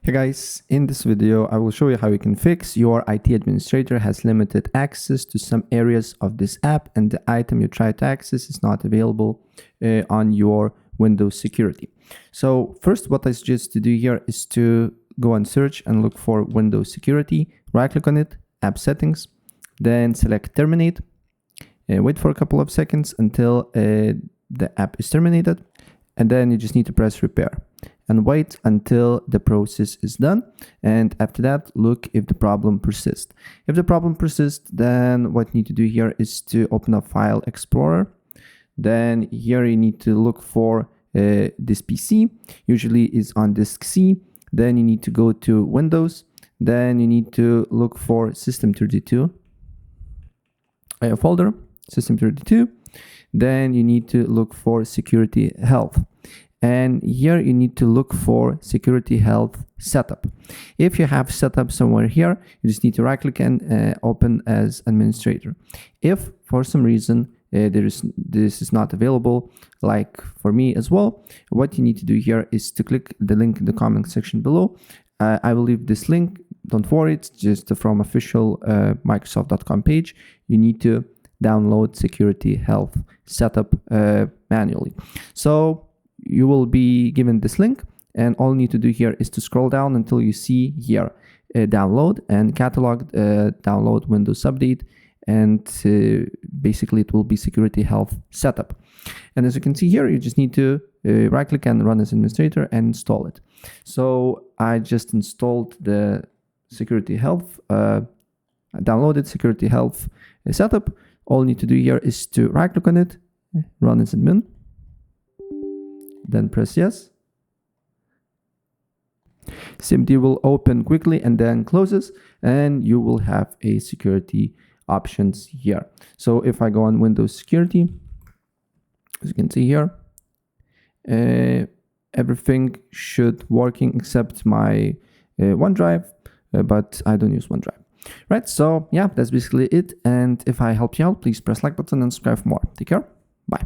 Hey guys, in this video I will show you how you can fix your IT administrator has limited access to some areas of this app and the item you try to access is not available on your Windows security. So first, what I suggest to do here is to go and search and look for Windows security, right click on it, app settings, then select terminate, wait for a couple of seconds until the app is terminated, and then you just need to press repair and wait until the process is done. And after that, look if the problem persists. If the problem persists, then what you need to do here is to open up File Explorer. Then here you need to look for this PC, usually is on disk C. Then you need to go to Windows. Then you need to look for System32 folder, System32. Then you need to look for Security Health. And here you need to look for Security Health Setup. If you have setup somewhere here, you just need to right click and open as administrator. If for some reason this is not available, like for me as well, what you need to do here is to click the link in the comment section below. I will leave this link. Don't worry, it's just from official Microsoft.com page. You need to download Security Health Setup manually. So you will be given this link, and all you need to do here is to scroll down until you see here download and catalog download Windows Update, and basically it will be Security Health Setup. And as you can see here, you just need to right click and run as administrator and install it. So I just installed the Security Health, downloaded Security Health Setup. All you need to do here is to right click on it, run as admin, then press yes. SIMD will open quickly and then closes, and you will have a security options here. So if I go on Windows Security, as you can see here, everything should working except my OneDrive, but I don't use OneDrive. Right, so yeah, that's basically it. And if I helped you out, please press like button and subscribe for more. Take care. Bye.